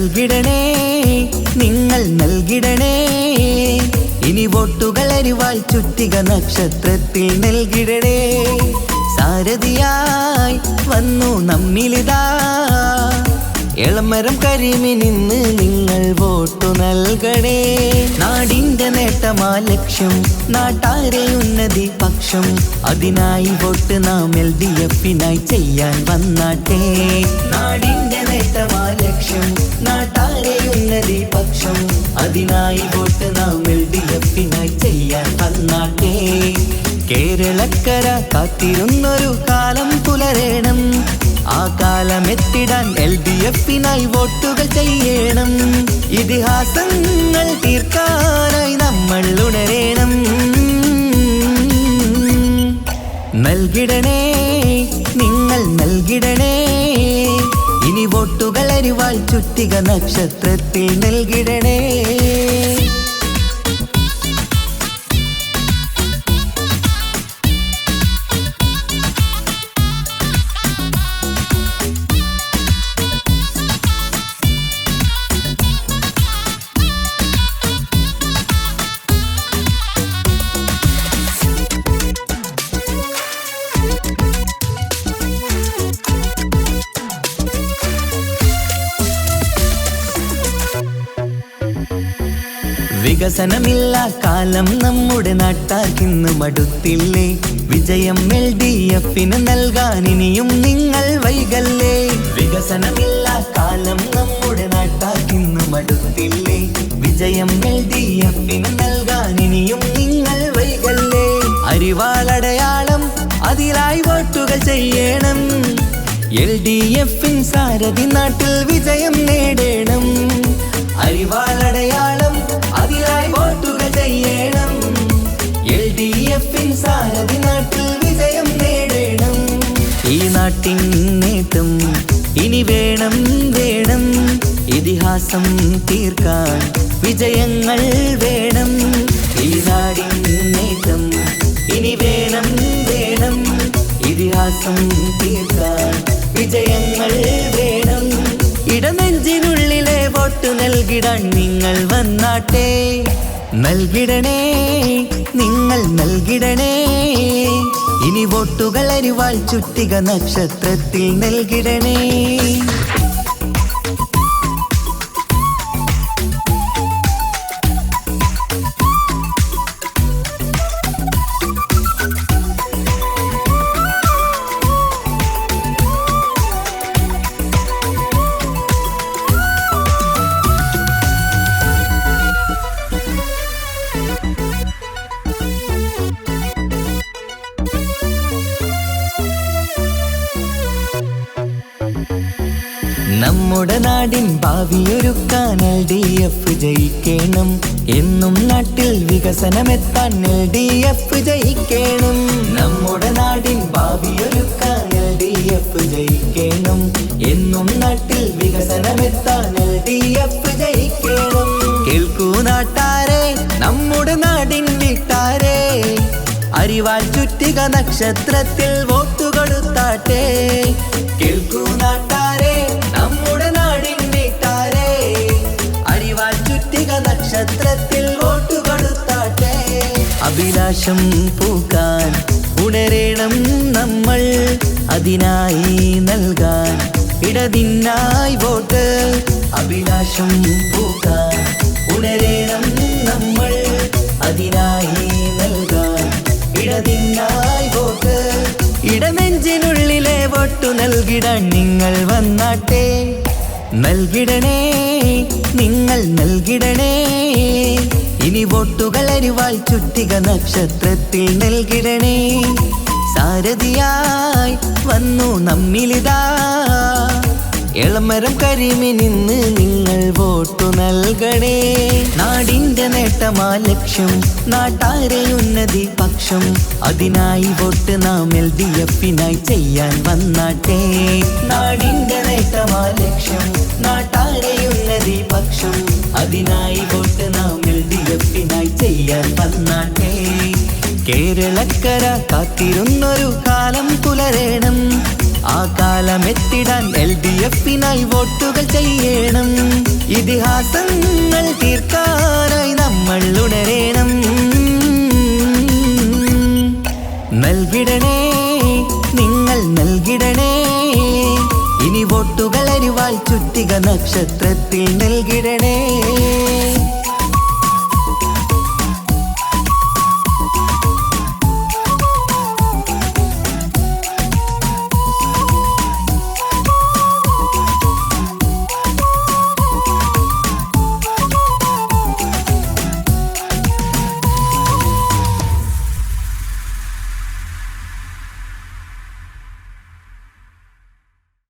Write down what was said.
നൽകിടണേ നിങ്ങൾ നൽകിടണേ ഇനി വോട്ടുകൾ അരിവാൾ ചുറ്റിക നക്ഷത്രത്തിൽ നൽകിടണേ സാരഥിയായി വന്നു നമ്മിലിതാ എളമരം കരിമിനിന്ന് നിങ്ങൾ വോട്ടു നൽകണേ നാടിന്റെ നേട്ടമാ ലക്ഷ്യം നാട്ടാരെ ഉന്നതി പക്ഷം അതിനായി വോട്ട് നാം LDF-നായി ചെയ്യാൻ വന്നാട്ടെ നാടിന്റെ നേട്ടമാ ലക്ഷ്യം നാട്ടാരെ ഉന്നതി പക്ഷം അതിനായി വോട്ട് നാം LDF-നായി ചെയ്യാൻ വന്നാട്ടെ കേരളക്കര കാത്തിരുന്നൊരു കാലം പുലരേണം ആ കാലമെത്തിടാൻ LDF-നായി വോട്ടുകൾ ചെയ്യണം ഇതിഹാസങ്ങൾ തീർക്കാനായി നമ്മൾ ഉണരേണം നൽകിടണേ നിങ്ങൾ നൽകിടണേ ഇനി വോട്ടുകൾ അരിവാൾ ചുറ്റിക നക്ഷത്രത്തിൽ നൽകിടണേ വികസനമില്ല കാലം നമ്മുടെ നാട്ടാർക്കിന്ന് മടുത്തില്ലേ വിജയം LDF-ന് നൽകാൻ ഇനിയും നിങ്ങൾ വൈകല്ലേ വികസനമില്ല കാലം നമ്മുടെ നാട്ടാർക്കിന്ന് മടുത്തില്ലേ വിജയം LDF-ന് നൽകാൻ ഇനിയും നിങ്ങൾ വൈകല്ലേ അരിവാളടയാളം അതിലായി വോട്ടുകൾ ചെയ്യണം LDF-ൻ സാരഥി നാട്ടിൽ വിജയം നേടണം അരിവാളടയാളം അതിലായി വോട്ടുകൾ ചെയ്യണം LDF-ൻ സാരഥി നാട്ടിൽ വിജയം നേടണം ഈ നാട്ടിൻ നേട്ടം ഇനി വേണം വേണം ഇതിഹാസം തീർക്കാൻ വിജയങ്ങൾ വേണം ഈ നാടിൻ നേട്ടം ഇനി വേണം വേണം ഇതിഹാസം തീർക്കാൻ വിജയങ്ങൾ വേണം ഇടനെഞ്ചിനുള്ളിലെ വോട്ട് നൽകിടാൻ നിങ്ങൾ വന്നാട്ടെ നൽകിടണേ നിങ്ങൾ നൽകിടണേ ഇനി വോട്ടുകൾ അരിവാൾ ചുറ്റിക നക്ഷത്രത്തിൽ നൽകിടണേ നമ്മുടെ നാടിൻ ഭാവിയൊരുക്കാൻ LDF ജയിക്കണം എന്നും നാട്ടിൽ വികസനമെത്താൻ LDF ജയിക്കണം നമ്മുടെ നാടിൻ ഭാവിയൊരുക്കാൻ LDF ജയിക്കണം എന്നും നാട്ടിൽ വികസനമെത്താൻ LDF ജയിക്കണം കേൾക്കൂ നാട്ടാരെ നമ്മുടെ നാടിൻ വീട്ടാരെ അരിവാൾ ചുറ്റിക നക്ഷത്രത്തിൽ വോട്ടു കൊടുത്താട്ടെ കേൾക്കൂ നാട്ടാരെ നമ്മുടെ നാടിൻ വീട്ടാരെ അരിവാൾ ചുറ്റിക നക്ഷത്രത്തിൽ വോട്ടു കൊടുത്താട്ടെ അഭിലാഷം പൂക്കാൻ ഉണരേണം നമ്മൾ അതിനായി നൽകാൻ ഇടതിനായി വോട്ട് അഭിലാഷം പൂക്കാൻ ഉണരേണം നമ്മൾ അതിനായി നൽകാൻ ഇടതിനായി വോട്ട് ഇടനെഞ്ചിനുള്ളിലെ വോട്ടു നൽകിടാൻ നിങ്ങൾ വന്നാട്ടെ നൽകിടണേ നിങ്ങൾ നൽകിടണേ ഇനി വോട്ടുകൾ അരിവാൾ ചുറ്റിക നക്ഷത്രത്തിൽ നൽകിടണേ സാരഥിയായി വന്നു നമ്മിലിതാ എളമരം കരിമിനിന്ന് നിങ്ങൾ വോട്ടു നൽകണേ നാടിന്റെ നേട്ടമാ ലക്ഷ്യം നാട്ടാരെ ഉന്നതി പക്ഷം അതിനായി വോട്ട് നാം LDF-നായി ചെയ്യാൻ വന്നാട്ടെ നാടിന്റെ നേട്ടമാ ലക്ഷ്യം നാട്ടാരെ ഉന്നതി പക്ഷം അതിനായി വോട്ട് നാം LDF-നായി ചെയ്യാൻ വന്നാട്ടെ കേരളക്കര കാത്തിരുന്നൊരു കാലം പുലരേണം ആ കാലം കാലമെത്തിടാൻ LDF-നായി വോട്ടുകൾ ചെയ്യണം. ഇതിഹാസങ്ങൾ തീർക്കാനായി നമ്മൾ ഉണരേണം. നൽകിടണേ, നിങ്ങൾ നൽകിടണേ, ഇനി വോട്ടുകൾ അരിവാൾ ചുറ്റിക നക്ഷത്രത്തിൽ നൽകിടണേ.